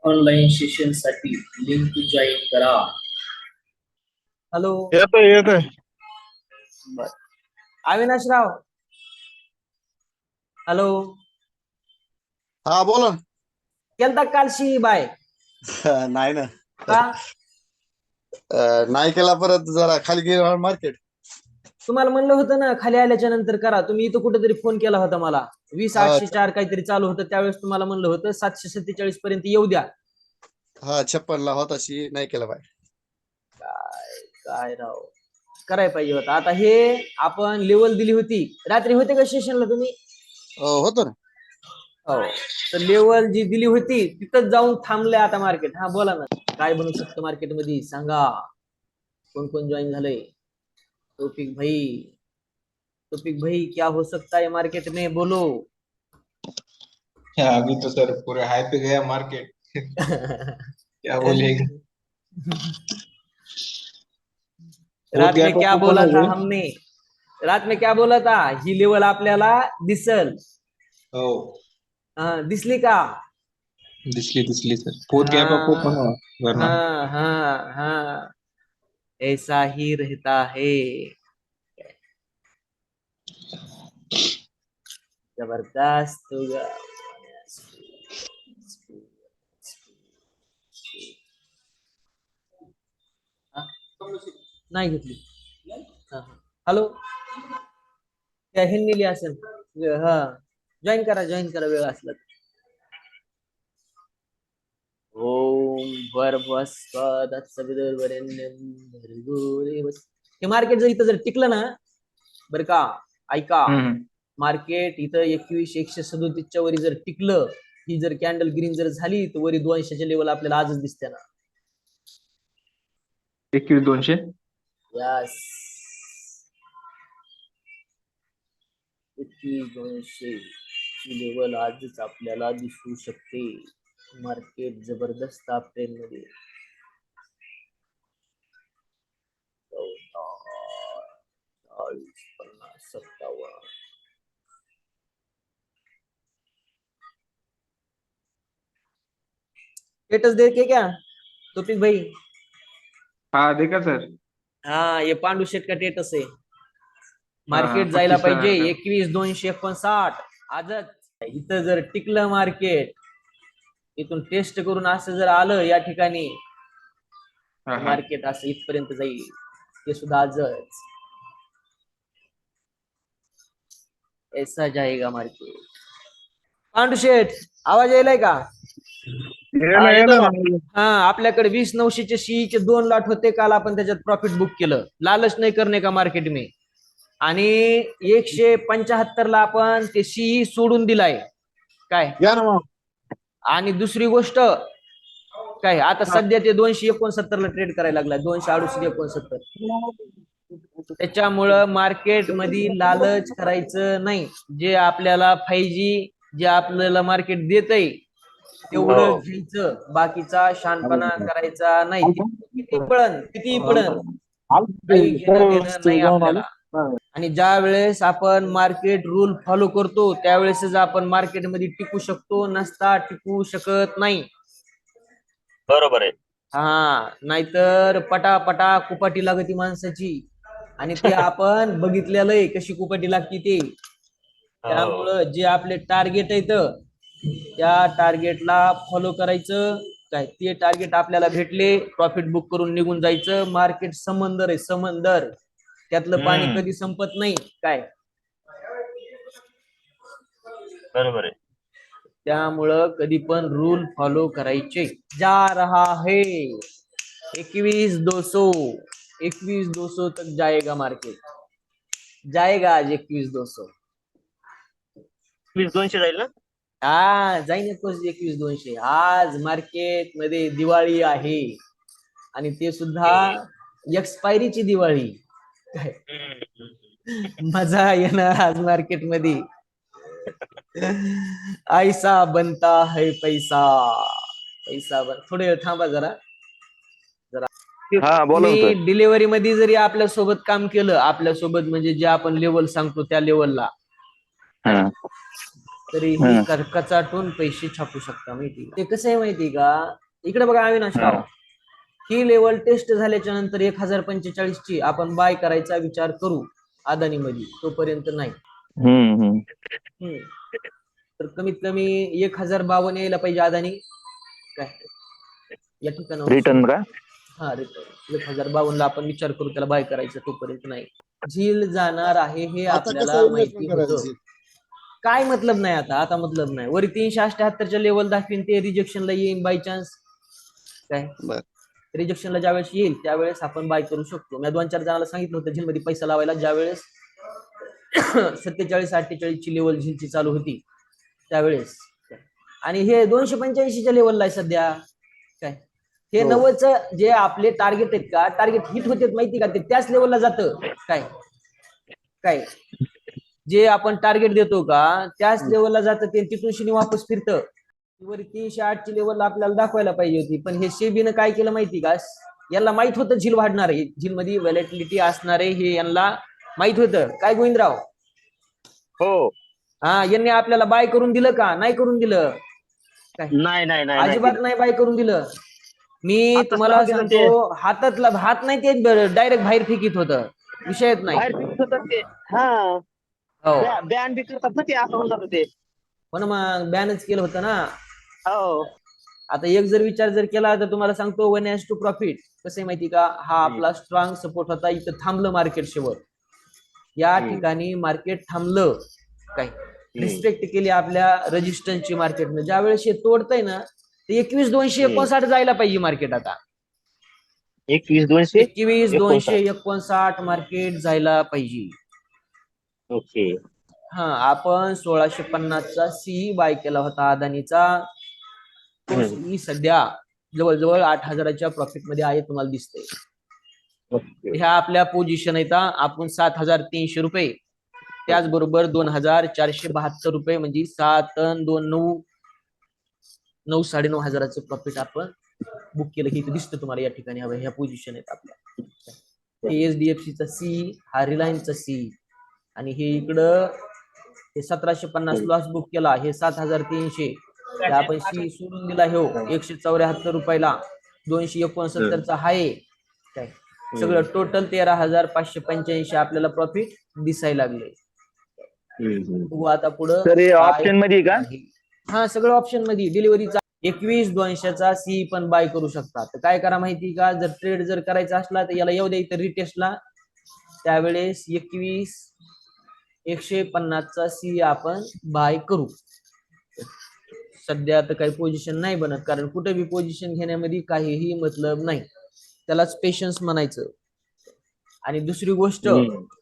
Online session साठी link join करा. Hello. येतोय येतोय. बर. अविनाशराव. हॅलो. हा बोला. केलता काल शी बाय नाही ना. का नाही केला, परत जरा खाली गेला मार्केट. तुम्हाला म्हणलं होतं ना खाली आल्याच्या नंतर करा. तुम्ही इथं कुठेतरी फोन केला होता मला. 20,804 काहीतरी चालू होतं, त्यावेळेस तुम्हाला म्हणलं होतं 747 पर्यंत येऊ द्या. हा 56 ला होता, नाही केला बाय. काय काय राव, करायला पाहिजे होता. आता हे आपण लेवल दिली होती रात्री, होते का सेशनला तुम्ही? होतो ना. हो. तर लेवल जी दिली होती तिथं जाऊन थांबले आता मार्केट. हा बोला ना, काय बनू शकतं मार्केट मध्ये सांगा. कोण कोण जॉईन झालंय? तौफिक भाई, तौफिक भाई क्या हो सकता है मार्केट में, बोलो. अभी तो सर पूरे हाई पे गया मार्केट। क्या बोलेगा। रात में क्या बोला था हमने, रात में क्या बोला था, ही लेवल आपल्याला दिसल. हो दिसली का? दिसली sir, fourth gap up open Verna. हाँ हाँ हाँ, ऐसा ही रहता है. जबरदस्त होगा. नाही घेतली. हॅलो. त्या हिंदी असेल. हा, जॉईन करा वेळ असला. ओम हे मार्केट जर इथं जर टिकलं ना, बरं का, ऐका. मार्केट इथं 21,137 वरी जर टिकलं, ही जर कॅन्डल ग्रीन जर झाली, तर वरी 200च्या लेवल आपल्याला आजच दिसते ना. 21,200. यस, 21,200 ची लेवल आजच आपल्याला दिसू शकते. मार्केट जबरदस्त अप ट्रेंड मध्ये. 40, 50, 57. स्टेटस देखे क्या तोपिक भाई? हाँ देखा सर. हाँ, ये पांडू शेट का स्टेटस आहे. मार्केट हाँ, जायला 25 पाहिजे का. 21,259 आजच. इथं जर टिकलं मार्केट, इथून टेस्ट करून असं जर आलं या ठिकाणी, हाँ, हाँ. मार्केट असं इथपर्यंत जाईल, ते सुद्धा आजच. ऐसा जाएगा मार्केट. पांडू शेठ, आवाज यायलाय का? हा, आपल्याकडे 20,900चे सीईचे 2 लॉट होते काल. आपण त्याच्यात प्रॉफिट बुक केलं. लालच नाही करणे का मार्केट में. आणि 175 ला आपण ते सीई सोडून दिलाय काय. आणि दुसरी गोष्ट काय, आता सध्या ते 269 ला ट्रेड करायला लागलाय. 268-69. त्याच्यामुळं मार्केट मध्ये लालच करायचं नाही. जे आपल्याला 5G, जे आपल्याला मार्केट देतय तेवढं घ्यायचं. बाकीचा शानपणा करायचा नाही. किती पडन काही घेणं देणं नाही आपल्याला. आणि ज्या वेळेस आपण मार्केट रूल फॉलो करतो, त्यावेळेसच आपण मार्केटमध्ये टिकू शकतो, नसता टिकू शकत नाही. बरोबर आहे. हा, नाहीतर पटापटा कुपाटी लागती माणसाची. आणि ते आपण बघितलेलं आहे कशी कुपाटी लागती ते. त्यामुळं जे आपले टार्गेट आहेत त्या टार्गेटला फॉलो करायचं. काय ते टार्गेट आपल्याला भेटले, प्रॉफिट बुक करून निघून जायचं. मार्केट समंदर आहे, समंदर. त्यातलं पाणी कधी संपत नाही काय. बरोबर आहे. त्यामुळं कधी पण रूल फॉलो करायचे. जा रहा है 21,200, 21,200 तक जाएगा मार्केट. जाएगा आज 21,200. 21,200 जाईल ना? हा, जाईन 21,200. आज मार्केट मध्ये दिवाळी आहे, आणि ते सुद्धा एक्सपायरीची दिवाळी. मजा येणार आज मार्केट मध्ये. ऐसा बनता है पैसा. पैसा थोडे वेळ थांबा जरा. मी डिलिव्हरी मध्ये जरी आपल्या सोबत काम केलं, आपल्या सोबत म्हणजे जे आपण लेवल सांगतो त्या लेवलला, तरीही कचाटून पैसे छापू शकता माहिती ते कसं आहे माहिती का. इकडे बघा अविनाश राव, ही लेवल टेस्ट झाल्याच्या नंतर 1045 ची आपण बाय करायचा विचार करू अदानी मध्ये, तोपर्यंत नाही. तर कमीत कमी 1052 यायला पाहिजे अदानी काय या ठिकाणी रिटर्न का? हा रिटर्न 1052 ला आपण विचार करू त्याला बाय करायचं, तोपर्यंत नाही. झील जाणार आहे हे आता आपल्याला कसं माहिती इन्व्हेस्टमेंट होतं. करायची? काय मतलब नाही आता मतलब नाही. वरी 378च्या लेवल दाखवीन ते रिजेक्शनला येईल बाय चान्स काय. बर. रिजेक्शनला ज्यावेळेस येईल त्यावेळेस आपण बाय करू शकतो. मी 2-4 जणांना सांगितलं होतं झीलमध्ये पैसा लावायला, ज्यावेळेस 47-48 ची लेवल झीलची चालू होती त्यावेळेस. आणि हे 285च्या लेवलला आहे सध्या काय. हे 90चं जे आपले टार्गेट आहेत का, टार्गेट हिट होते माहिती का, ते त्याच लेवलला जातं काय काय. जे आपण टार्गेट देतो का त्याच लेवलला जातं ते, तिथून शनी वापस फिरतं. वर 308 ची लेवल आपल्याला दाखवायला पाहिजे होती, पण हे सेबीनं काय केलं माहिती का, याला माहित होतं झील वाढणार आहे, झील मध्ये व्हॅलेटिलिटी असणार आहे हे यांना माहित होतं काय गोविंदराव. हो. हा, यांनी आपल्याला बाय करून दिलं का, नाही करून दिलं काय. नाही अजिबात नाही बाय करून दिलं. मी तुम्हाला सांगतो हातातला हात नाही ते डायरेक्ट बाहेर फेकीत होतं, विषयच नाही. हो बॅन बी करतात ना ते, असं म्हणतात ते. पण मग बॅनच केलं होतं ना. हो. आता एक जर विचार जर केला तर तुम्हाला सांगतो 1:2 प्रॉफिट कसं आहे माहिती का. हा आपला स्ट्रॉंग सपोर्ट होता, इथं थांबलं मार्केट शेवट. या ठिकाणी मार्केट थांबलं काय, रिस्पेक्ट केली आपल्या रेजिस्टन्सची मार्केटनं. ज्या वेळेस हे तोडतंय ना ते 21,259 जायला पाहिजे मार्केट. आता 21,259 मार्केट जायला पाहिजे. ओके. हा, आपण 1650चा सी बाय केला होता अदानीचा. तो सी सध्या जवळजवळ 8,000च्या प्रॉफिट मध्ये आहे, तुम्हाला दिसतंय. ह्या आपल्या पोझिशन आहेत. आपण 7,300 रुपये, त्याचबरोबर 2,472 रुपये, म्हणजे 7 आणि 2 9 साडेनऊ हजाराचं प्रॉफिट आपण बुक केलं. की इथे दिसतं तुम्हाला या ठिकाणी. ह्या पोझिशन आहेत आपल्या. HDFC चा सी, हा रिलायन्सचा सी, आणि हे इकडं हे 1750 लॉस बुक केला, हे 7,300 आपण सी सोडून दिला. हे 174 रुपयाला 269चा हाय काय. सगळं टोटल 13,585 आपल्याला प्रॉफिट दिसायला लागले. आता पुढं ऑप्शन मध्ये का? हा, सगळं ऑप्शन मध्ये. डिलिव्हरीचा 21,200चा सी पण बाय करू शकता. तर काय करा माहिती का, जर ट्रेड जर करायचा असला तर याला येऊ द्या इथं रिटेस्टला, त्यावेळेस 21,150चा सी आपण बाय करू. सध्या तर काही पोझिशन नाही बनत, कारण कुठे बी पोझिशन घेण्यामध्ये काहीही मतलब नाही, त्यालाच पेशन्स म्हणायचं. आणि दुसरी गोष्ट,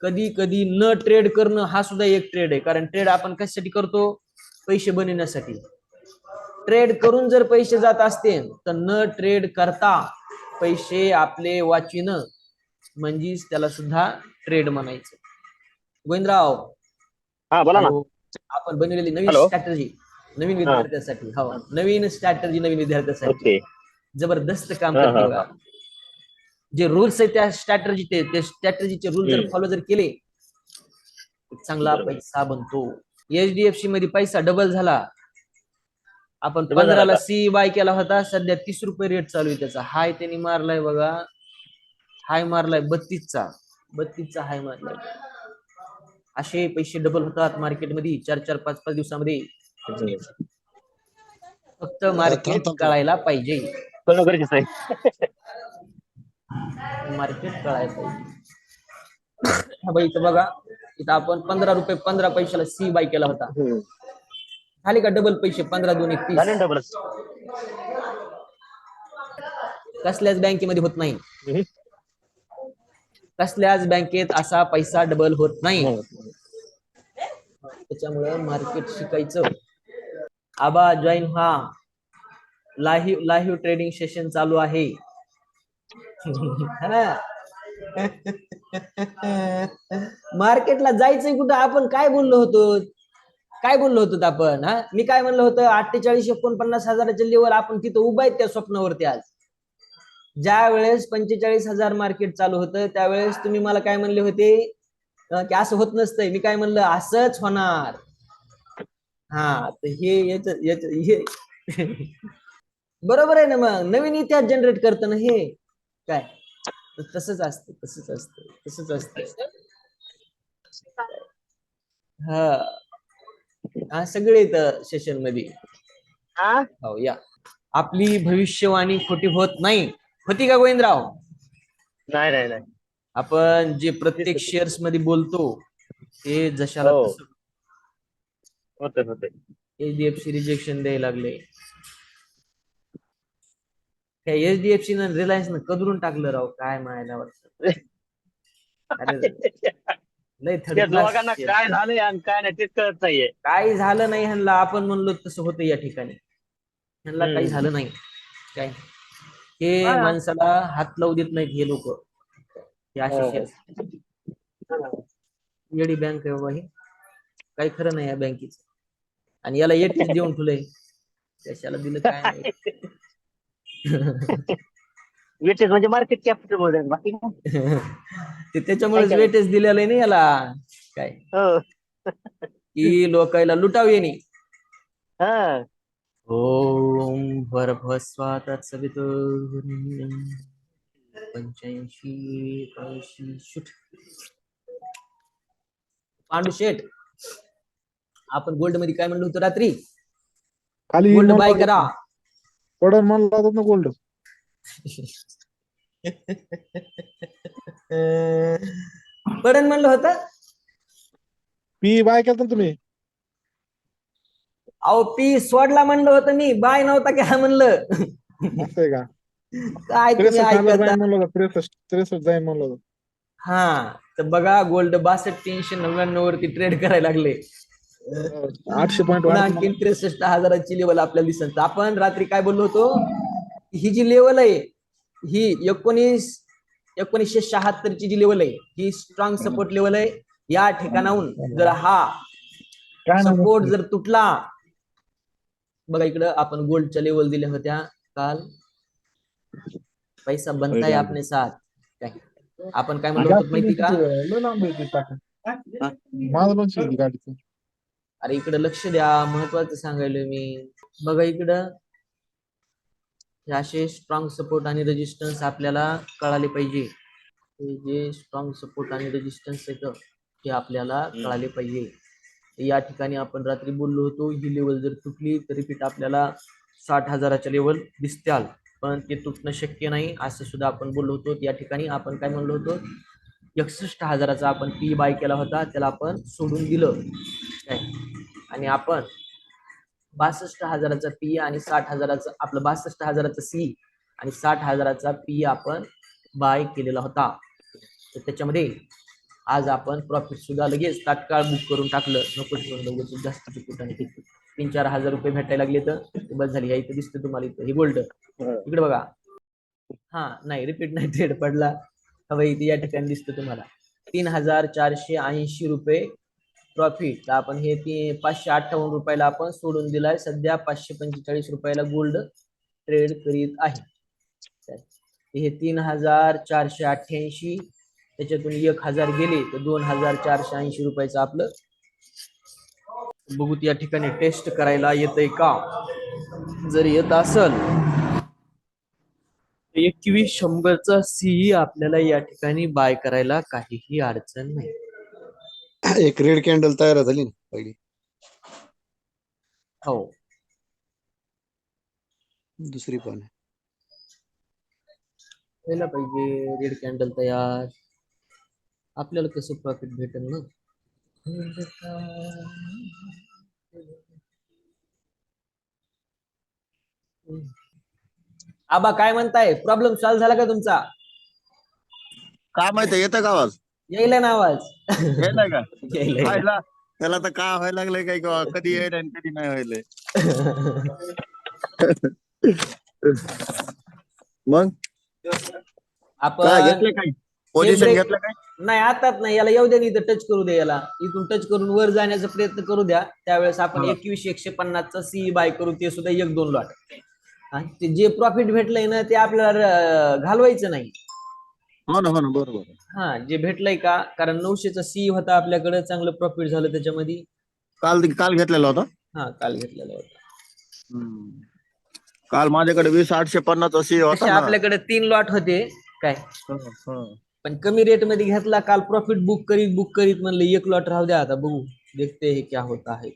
कधी कधी न ट्रेड करणं हा सुद्धा एक ट्रेड आहे. कारण ट्रेड आपण कशासाठी करतो, पैसे बनवण्यासाठी. ट्रेड करून जर पैसे जात असतील तर न ट्रेड करता पैसे आपले वाचिनं, म्हणजेच त्याला सुद्धा ट्रेड म्हणायचं. गोविंदराव, हा बोला ना. आपण बनवलेली नवीन स्ट्रॅटर्जी नवीन विद्यार्थ्यांसाठी, हो नवीन स्ट्रॅटर्जी नवीन विद्यार्थ्यांसाठी जबरदस्त काम करते बघा. जे रूल्स आहेत त्या स्ट्रॅटर्जीचे रूल जर फॉलो जर केले, चांगला पैसा बनतो. HDFC मध्ये पैसा डबल झाला. आपण 15ला सी बाय केला होता, सध्या 30 रुपये रेट चालू आहे त्याचा. हाय त्यांनी मारलाय बघा, हाय मारलाय 32चा हाय मारलाय. असे पैसे डबल होतात मार्केटमध्ये 4-4, 5-5 दिवसामध्ये. फक्त मार्केट कळायला पाहिजे. गरजेचं आहे. मार्केट कळायला पाहिजे. हा बाई, इथं बघा, इथं आपण 15 रुपये 15 पैशाला सी बाय केला होता. झाले का डबल पैसे? 15-2 31. कसल्याच बँकेमध्ये होत नाही, कसल्याच बँकेत असा पैसा डबल होत नाही. त्याच्यामुळे मार्केट शिकायचं. आबा जॉईन व्हा, लाईव्ह ट्रेडिंग सेशन चालू आहे. मार्केटला जायचंय कुठं? आपण काय बोललो होतो आपण? हा, मी काय म्हणलं होतं, 48-49 हजाराच्या लेवल आपण तिथं उभा आहेत त्या स्वप्नावरती. आज ज्या वेळेस 45,000 मार्केट चालू होतं त्यावेळेस तुम्ही मला काय म्हणले होते की असं होत नसतंय. मी काय म्हणलं, असंच होणार. हा तर हे हे बरोबर आहे ना, मग नवीन इतिहास जनरेट करतं ना हे काय. तर तसंच असतं तसंच असतं तसंच असतं. हा हा सगळे येतं सेशन मध्ये. हा हो या. आपली भविष्यवाणी खोटी होत नाही, होती का गोविंदराव? नाही नाही नाही. आपण जे प्रत्येक शेअर्स मध्ये बोलतो ते जशाला हो तसं. होते होते. एचडीएफसी रिजेक्शन द्यायला लागले, त्या एचडीएफसी न रिलायन्स न कदरून टाकलं राव, काय म्हणायला वाटतं. अरे लय थर्ड त्या क्लास. दोघांना काय झालंय आणि काय नाही तेच कळत नाहीये. काही झालं नाही ह्यांना, आपण म्हणलो तसं होतं या ठिकाणी, ह्यांना काही हम्म. झालं नाही. काय हे हा. माणसाला हात लावू देत नाहीत हे लोक, हे असे हो. शेअर्स. येडी बँक आहे बाबा ही, काही खरं नाही या बँकेचं. आणि याला एटीच देऊन ठेवलंय, कशाला दिलं काय नाही. वेटेज म्हणजे मार्केट कॅपिटल मध्ये बाकी ते त्याच्यामुळेच वेटेज दिलेलं आहे ना याला, काय हो. की लोकायला लुटाव येणे. हा. ओम भरभस्वात सवितुर्वरेण्यं 85 शुट. पांडू शेठ, आपण गोल्ड मध्ये काय म्हणलं होतं रात्री? खाली गोल्ड बाय म्हणला करा. पडन म्हणला होता ना गोल्ड. पडन म्हणलं होतं. पी बाय केलं ना तुम्ही. अहो पी सोडला म्हणलं होतं मी, बाय नव्हता काय म्हणलं. असं आहे का? काय तुम्ही 63,000 ऐकता. जाईन म्हणलं होतं. 63 जाईन म्हणलं होतं. हा तर बघा, गोल्ड 62,399 वरती ट्रेड करायला लागले. 800 पॉईंट पुन्हा वाढत आणखी 63,000ची लेवल आपल्याला दिसत. आपण रात्री काय बोललो होतो, ही जी लेवल आहे ही 1976 ची जी लेवल आहे ही स्ट्रॉंग सपोर्ट लेवल आहे. या ठिकाणाहून जर हा काय सपोर्ट नाही जर तुटला, बघा इकडं आपण गोल्डच्या लेवल दिल्या होत्या काल, पैसा बनताय आपले साथ. काय आपण काय म्हणलो होतो माहिती का? माझं लक्ष आहे गाडीचं. अरे इकडे लक्ष द्या, महत्वाचं सांगायलोय मी. बघा इकडं, हे असे स्ट्रॉंग सपोर्ट आणि रेजिस्टन्स आपल्याला कळाले पाहिजे. हे जे स्ट्रॉंग सपोर्ट आणि रेजिस्टन्स येतं ते आपल्याला कळाले पाहिजे. या ठिकाणी आपण रात्री बोललो होतो, ही लेवल जर तुटली तर रिपीट आपल्याला 60,000च्या लेवल दिसत्याल, पण ते तुटणं शक्य नाही असं सुद्धा आपण बोललो होतो. या ठिकाणी आपण काय म्हणलो होतो, 61,000चा आपण पी बाय केला होता, त्याला आपण सोडून दिलं काय, आणि आपण 62,000चा पी आणि 60,000चा आपलं 62,000चा सी आणि 60,000चा पी आपण बाय केलेला होता. तर त्याच्यामध्ये आज आपण प्रॉफिट सुद्धा लगेच तात्काळ बुक करून टाकलं. नकोच लगेच जास्तीची कुठाने 3-4 हजार रुपये भेटायला लागले तर बस झाली. या इथं दिसतं तुम्हाला, इथं हे गोल्ड इकडे बघा. हा नाही रिपीट नाही, ट्रेड पडला हवा इथे या ठिकाणी दिसतं तुम्हाला 3,480 रुपये प्रॉफिट. आपण हे 558 रुपयाला आपण सोडून दिलाय. सध्या 545 रुपयाला गोल्ड ट्रेड करीत आहे. हे 3,488, त्याच्यातून 1,000 गेले तर 2,480 रुपयाचं आपलं. बघूत या ठिकाणी टेस्ट करायला येतंय का. जर येत असेल 2100चा सी आपल्याला या ठिकाणी बाय करायला काहीही अडचण नाही. एक रेड कॅन्डल तयार झाली ना पहिली, हो दुसरी पण आहे. व्हायला पाहिजे रेड कॅन्डल तयार, आपल्याला कसं प्रॉफिट भेटेल ना. आबा काय म्हणताय, प्रॉब्लेम सॉल्व्ह झाला का तुमचा? काय माहिती येतं का आवाज? यायला ना आवाज? यायला का? यायला. व्हायला त्याला तर काय व्हायला लागलंय काय, कधी यायला आणि कधी नाही व्हायलंय. मग काय आपण घेतलं काय, पोझिशन break- घेतलं काय? नाही आताच नाही, याला येऊ द्या, इथं टच करू द्या, याला इथून टच करून वर जाण्याचा प्रयत्न करू द्या. त्यावेळेस आपण 21,150चा सी बाय करू, ते सुद्धा 1-2 लॉट. ते जे प्रॉफिट भेटलंय ना ते आपल्याला घालवायचं नाही. हो ना बरोबर. हा जे भेटलंय का, कारण 900चा सी होता आपल्याकडे, चांगलं प्रॉफिट झालं त्याच्यामध्ये. काल घेतलेला होता. हा काल घेतलेला होता. काल माझ्याकडे 20,850 अशी तसे होता ना. आपल्याकडे 3 लॉट होते काय, पण कमी रेट मध्ये घेतला काल. प्रॉफिट बुक करीत म्हणलं 1 लॉट राहू द्या, आता बघू देखते हे क्या होता है.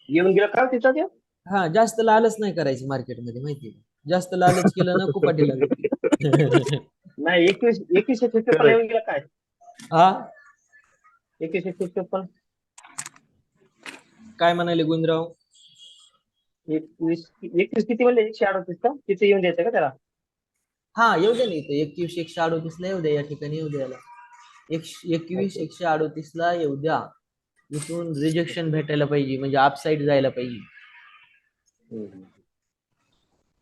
येऊन गेला का तिथं ते? हा जास्त लालच नाही करायची मार्केटमध्ये, माहिती आहे. जास्त लालच केलं ना कुपाटी लागते. नाही 21 येऊन गेला काय? हा 21 काय म्हणाले गुंजराव? 21 किती म्हणले? 138 का तिथे येऊन द्यायचं का त्याला? हा येऊ द्या ना, इथं 21 138 ला येऊ द्या, या ठिकाणी येऊ द्याला. 21 138 ला येऊ द्या. इथून रिजेक्शन भेटायला पाहिजे, म्हणजे अपसाइड जायला पाहिजे.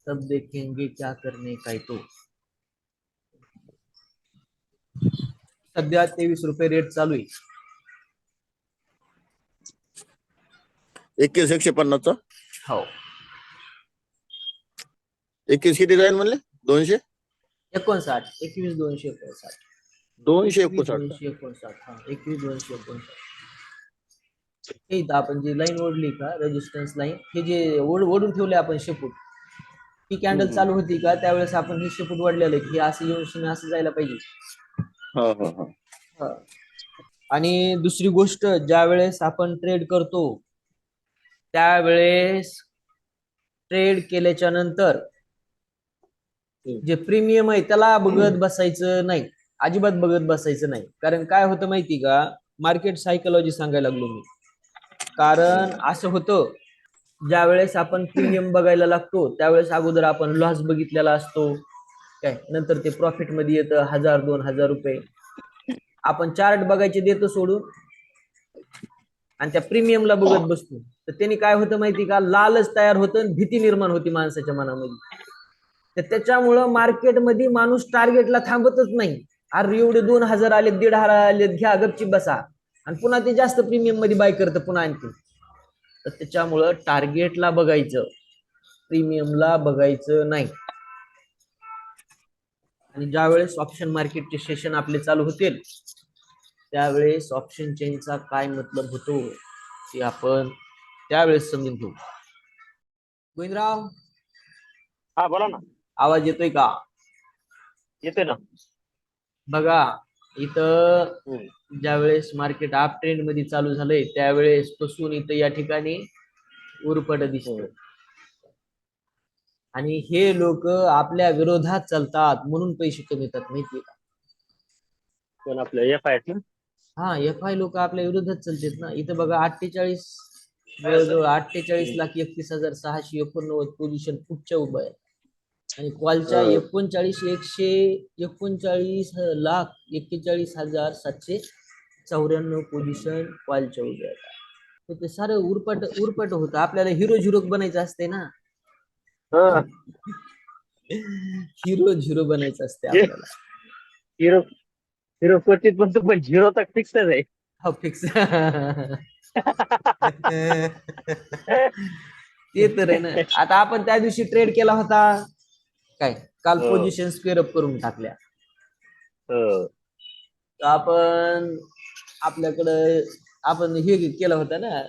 तब देखेंगे क्या करने का तो. सध्या 23 रुपये रेट चालू आहे. 21,150 हो 21 किती जाईल म्हणले? 200 59 21 259 259. 259 हा 21 259. हे इथं आपण जी लाईन ओढली का, रेजिस्टन्स लाईन, हे जे ओढून ठेवले आपण शेपूट, ही कॅन्डल चालू होती का त्यावेळेस आपण हे शेपूट ओढलेलं आहे, हे असं येऊन शून्य असं जायला पाहिजे. हा. आणि दुसरी गोष्ट, ज्या वेळेस आपण ट्रेड करतो त्यावेळेस ट्रेड केल्याच्या नंतर जे प्रीमियम आहे त्याला बघत बसायचं नाही, अजिबात बघत बसायचं नाही. कारण काय होतं माहिती का, मार्केट सायकोलॉजी सांगायला लागलो मी. कारण असं होतं, ज्या वेळेस आपण प्रीमियम बघायला लागतो त्यावेळेस अगोदर आपण लॉस बघितलेला असतो काय, नंतर ते प्रॉफिट मध्ये येतं 1000-2000 रुपये. आपण चार्ट बघायचे देतो सोडून आणि त्या प्रीमियमला बघत बसतो, तर त्यांनी काय होतं माहिती का, लालच तयार होतं, भीती निर्माण होती माणसाच्या मनामध्ये. तर त्याच्यामुळं मार्केटमध्ये माणूस टार्गेटला थांबतच नाही. अरे एवढे 2000 आले, 1500 आले, घ्या गपचीप बसा, आणि पुन्हा ते जास्त प्रीमियम मध्ये बाय करतं पुन्हा आणखी. तर त्याच्यामुळं टार्गेटला बघायचं, प्रीमियमला बघायचं नाही. आणि ज्या वेळेस ऑप्शन मार्केटचे सेशन आपले चालू होतील त्यावेळेस ऑप्शन चेनचा काय मतलब होतो ते आपण त्यावेळेस समजून घेऊ. गोविंदराव हा बोला ना. आवाज येतोय का? येतोय ना. बघा इथं ज्या वेळेस मार्केट अप ट्रेंड मध्ये चालू झालंय त्यावेळेस पासून इथं या ठिकाणी उरपट दिसतं, आणि हे लोक आपल्या विरोधात चालतात म्हणून पैसे कमवतात, माहितीये का? पण आपल्या एफ आय हा एफ आय लोक आपल्या विरोधात चालतात ना. इथं बघा 48 जवळजवळ 48,61,689 पोझिशन पुढच्या उभं आहे, आणि कॉलच्या 39,41,41,794 पोझिशन कॉलच्या उभ्या आहेत. तर ते सारं उरपट होतं. आपल्याला हिरो झिरो बनायचं असते ना, हिरो झिरो बनायचं असते आपल्याला. हिरो हिरो क्वचित पण पण झिरो तर फिक्सच आहे. हो फिक्स ते तर आहे ना. आता आपण त्या दिवशी ट्रेड केला होता काय, काल पोझिशन स्क्वेअर अप करून टाकल्या. तर आपण आपल्याकडं आपण हे केलं होतं ना,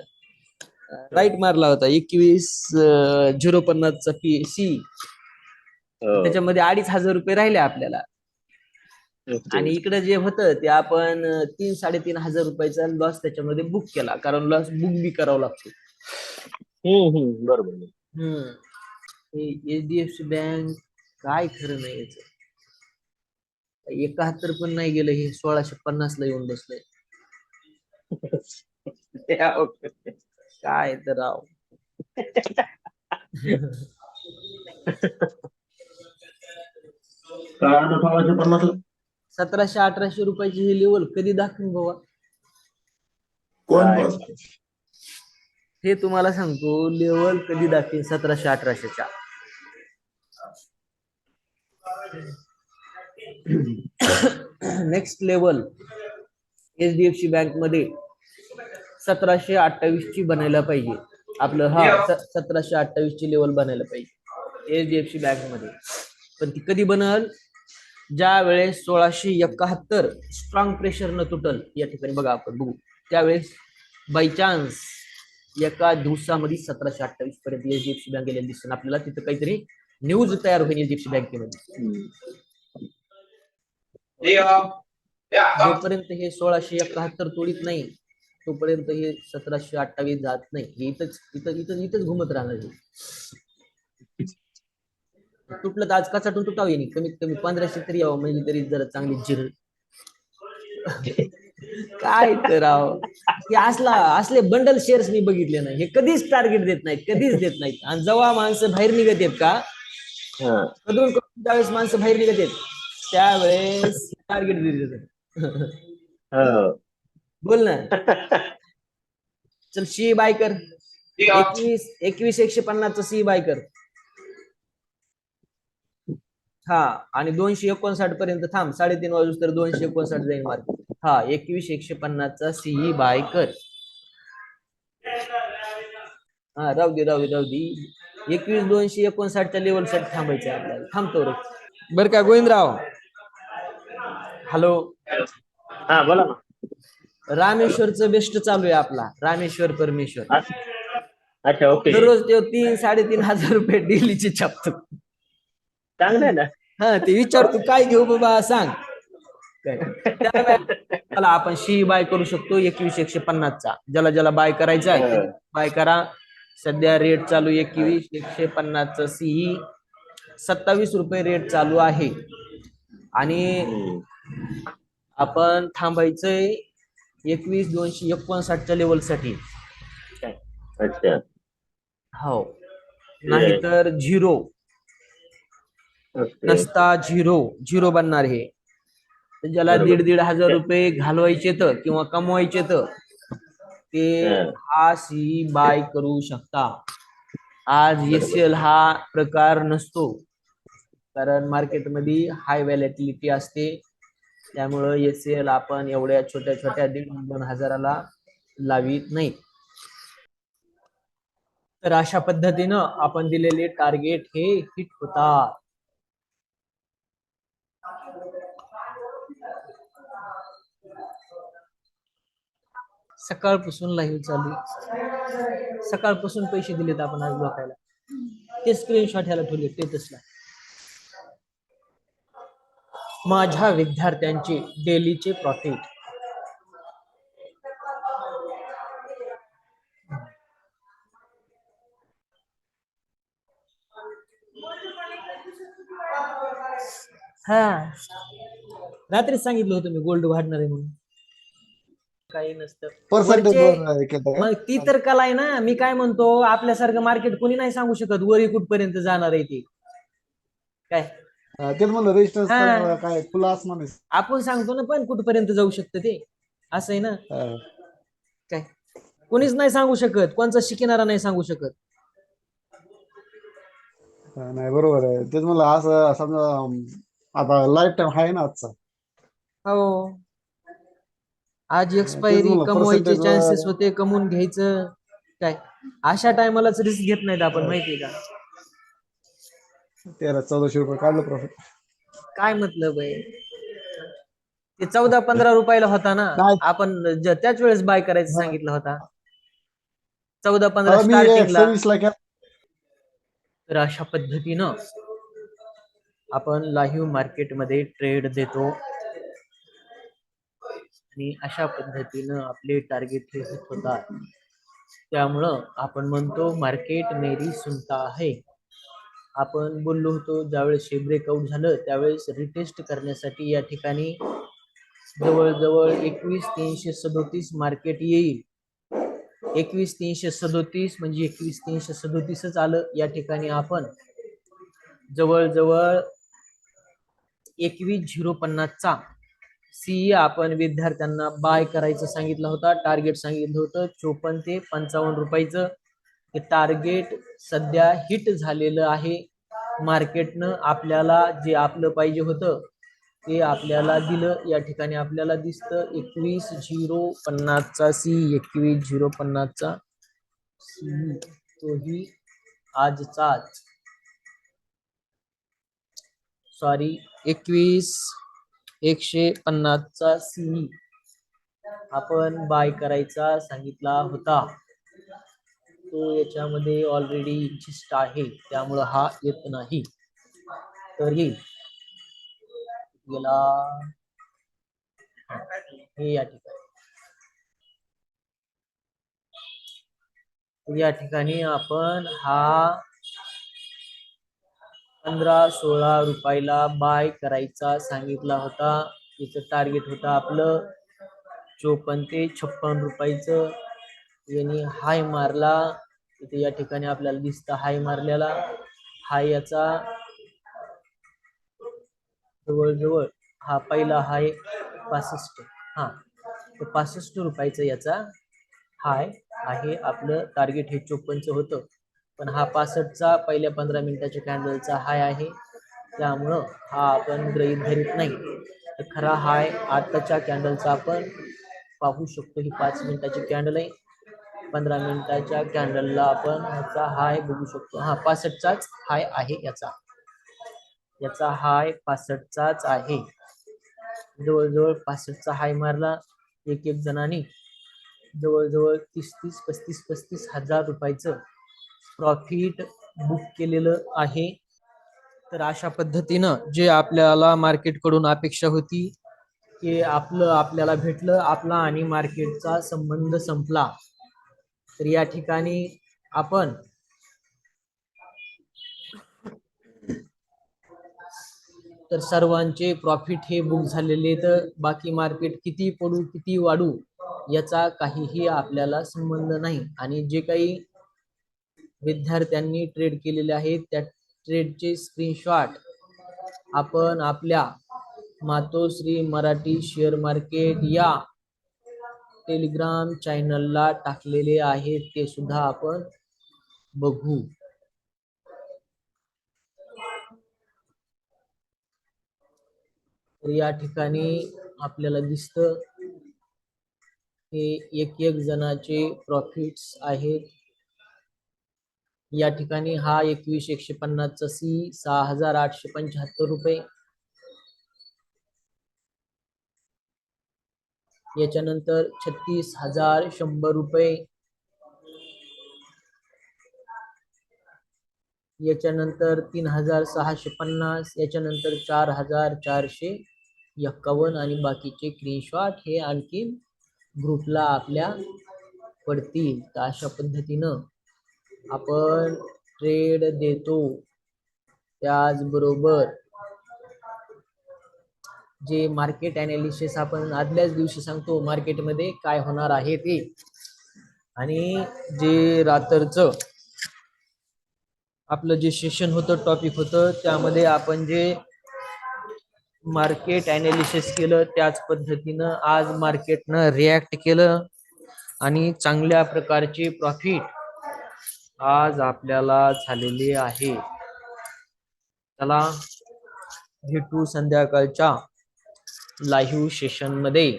राईट मारला होता 21,050 सी, त्याच्यामध्ये 2,500 रुपये राहिले आपल्याला. आणि इकडे जे होतं ते आपण 3,000-3,500 रुपयाचा लॉस त्याच्यामध्ये बुक केला, कारण लॉस बुक बी करावा लागतो. बरोबर. एचडीएफसी बँक काय खरं नाही याचं, 71 पण नाही गेलं, हे 1,650 ला येऊन बसलंय. काय तर राव. 1700-1800 रुपयाची ही लेवल कधी दाखवून बाबा? हे तुम्हाला सांगतो, लेवल कधी दाखवेल 1700-1800च्या. नेक्स्ट लेवल एचडीएफसी बँक मध्ये 1728 ची बनायला पाहिजे आपलं. हा 1728 ची लेवल बनायला पाहिजे एचडीएफसी बँक मध्ये. पण ती कधी बनल? ज्या वेळेस 1671 स्ट्रॉंग प्रेशर न तुटल, या ठिकाणी बघा आपण बघू, त्यावेळेस बाय चान्स एका दिवसामध्ये 1728 पर्यंत एचडीएफसी बँक गेलेली दिसेल आपल्याला. तिथं काहीतरी न्यूज तयार होईल एचडीएफसी बँकेमध्ये. जोपर्यंत हे 1671 तोडीत नाही तोपर्यंत हे 1728 जात नाही. हे इथंच घुमत राहणार आहे. तुटलं तर आज कसा तुटावं येईल, कमीत कमी 1500 तरी यावं म्हणजे तरी जरा चांगली जिर. काय तर राव, हे असले बंडल शेअर्स मी बघितले नाही. हे कधीच टार्गेट देत नाहीत, कधीच देत नाहीत. आणि जेव्हा माणसं बाहेर निघत आहेत का, कधून ज्यावेळेस माणसं बाहेर निघत आहेत त्यावेळेस टार्गेट देत. बोल ना. चल सी बाय कर. 21,150 सी बाय कर. हा, आणि 259 पर्यंत थांब. 3:30 वाजूस तर 259 जाईल मार्केट. हा, 21,150 सीई बाय कर. हा, राहू दे. 21,259 लेवल साठी थांबायचं आपल्याला. थांबतो रे बर का गोविंदराव. हॅलो. हा बोला ना. रामेश्वरचं बेस्ट चालू आहे आपला. रामेश्वर परमेश्वर. अच्छा ओके. दररोज ते 3,000-3,500 रुपये डेलीचे छापतो. चांगलं आहे ना. हा, ते विचार तू काय घेऊ बाबा सांग. त्याला आपण शी बाय करू शकतो 21,150 ज्याला ज्याला बाय करायचा आहे बाय करा. सध्या रेट चालू 21,150 सीई 27 रुपये रेट चालू आहे. आणि आपण थांबायचंय 21,259 लेवल साठी. अच्छा. हो, नाहीतर झिरो नसता झिरो बनणार हे. ज्याला 1,500 रुपये घालवायचे तर किंवा कमवायचे तर ते हा सी बाय करू शकता. आज एसएल हा प्रकार नसतो कारण मार्केटमध्ये हाय व्हॅलेटिलिटी असते. त्यामुळं एसएल आपण एवढ्या छोट्या 1,500-2 हजाराला लावित नाही. तर अशा पद्धतीनं आपण दिलेले टार्गेट हे हिट होतात. सकाळपासून लाईव्ह चालू. सकाळपासून पैसे दिलेत आपण आज लोकायला. ते स्क्रीनशॉट ह्याला ठेवले स्टेटसला. माझ्या विद्यार्थ्यांचे डेलीचे प्रॉफिट. हा, रात्रीच सांगितलं होतं मी गोल्ड वाढणार आहे म्हणून. काही नसतं मग ती तर कला आहे ना. मी काय म्हणतो, आपल्यासारखं मार्केट कोणी नाही सांगू शकत वरी कुठपर्यंत जाणार आहे ते. काय तेच म्हणलं रेजिस्टन्स काय खुला आसमान आपण सांगतो ना, पण कुठपर्यंत जाऊ शकतं ते असं आहे ना. काय कोणीच नाही सांगू शकत, कोणचा शिकणारा नाही सांगू शकत. नाही बरोबर आहे. तेच म्हणलं असं समजा आता लाईफ टाइम आहे ना आजचा. हो, आज एक्सपायरी कमवायचे चान्सेस होते, कमवून घ्यायचं. काय अशा टायमालाच रिस्क घेत नाहीत आपण, माहितीये का. 1300-1400 रुपये काढलं प्रॉफिट. काय मतलब आहे ते. 14-15 रुपयाला होता ना. आपण त्याच वेळेस बाय करायचं सांगितलं होता. 14-15 स्टार्टिंगला. तर अशा पद्धतीनं आपण लाईव्ह मार्केटमध्ये ट्रेड देतो आणि अशा पद्धतीनं आपले टार्गेट हे हिट होतात. त्यामुळं आपण म्हणतो मार्केट मेरी सुनता है. आपण बोललो होतो ज्यावेळेस ब्रेकआउट झालं त्यावेळेस रिटेस्ट करण्यासाठी या ठिकाणी जवळजवळ 21,337 मार्केट येईल. 21,337 म्हणजे 21,337च आलं. या ठिकाणी आपण जवळजवळ 21,050चा सी आपण विद्यार्थ्यांना बाय करायचं सांगितलं होता. टार्गेट सांगितलं होतं 54 ते 55 रुपयाचं. ते टार्गेट सध्या हिट झालेलं आहे. मार्केटनं आपल्याला जे आपलं पाहिजे होतं ते आपल्याला दिलं. या ठिकाणी आपल्याला दिसतं 21,050चा सी. 21,050चा सी तोही आजचाच. सॉरी, 21,150चा सी आपण बाय करायचा सांगितला होता. परंतु याच्यामध्ये ऑलरेडी लिस्ट आहे त्यामुळं हा येत नाही. तर येईल गेला हे या ठिकाणी. या ठिकाणी आपण हा 15-16 रुपयाला बाय करायचा सांगितला होता. याचं टार्गेट होतं आपलं 54 ते 56 रुपयाचं. यांनी हाय मारला इथे या ठिकाणी आपल्याला दिसतं हाय मारलेला. हाय याचा जवळजवळ हा पहिला हाय 65. हा तर 65 रुपयाचं याचा हाय आहे. आपलं टार्गेट हे 54चं होतं पण हा 65चा पहिल्या 15 मिनिटाच्या कॅन्डलचा हाय आहे त्यामुळं हा आपण गृहीत धरत नाही. तर खरा हाय आताच्या कॅन्डलचा आपण पाहू शकतो. ही 5 मिनिटाची कॅन्डल आहे. 15 मिनिटाच्या कॅन्डलला आपण ह्याचा हाय बघू शकतो. हा 65चाच हाय आहे याचा. याचा हाय 65चाच आहे. जवळजवळ 65चा हाय मारला एक जणांनी. जवळजवळ 30-35 हजार रुपयाचं प्रॉफिट बुक केलेलं आहे. तर अशा पद्धतीनं जे आपल्याला मार्केट कडून अपेक्षा होती की आपल्याला भेटलं. आपला आणि मार्केटचा संबंध संपला. तर या ठिकाणी आपण तर सर्वांचे प्रॉफिट हे बुक झालेले. तर बाकी मार्केट किती पडू किती वाढू याचा काहीही आपल्याला संबंध नाही. आणि जे काही विद्यार्थ्यांनी ट्रेड केलेले आहेत त्या ट्रेडचे स्क्रीनशॉट आपण आपल्या मातोश्री मराठी शेअर मार्केट या टेलिग्राम चॅनलला टाकलेले आहेत. ते सुद्धा आपण बघू. तर या ठिकाणी आपल्याला दिसतं हे एक जणाचे प्रॉफिट्स आहेत. या ठिकाणी हा 21,150चा सी 6,875 रुपये. याच्यानंतर 36,100 रुपये. याच्यानंतर 3,650. याच्यानंतर 4,451 आणि बाकीचे स्क्रीनशॉट हे आणखी ग्रुपला आपल्या पडतील. तर अशा पद्धतीनं आपण ट्रेड देतो. त्याचबरोबर जे मार्केट अनालिसिस आपण आदल्याच दिवशी सांगतो मार्केटमध्ये काय होणार आहे ते. आणि जे रात्रचं आपलं जे सेशन होतं टॉपिक होतं त्यामध्ये आपण जे मार्केट अनालिसिस केलं त्याच पद्धतीनं आज मार्केटनं रिॲक्ट केलं आणि चांगल्या प्रकारचे प्रॉफिट आज आपल्याला झालेले आहे. चला भेटू संध्याकाळच्या लाईव्ह सेशन मध्ये.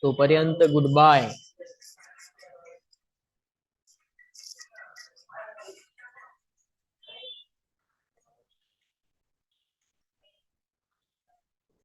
तोपर्यंत गुड बाय.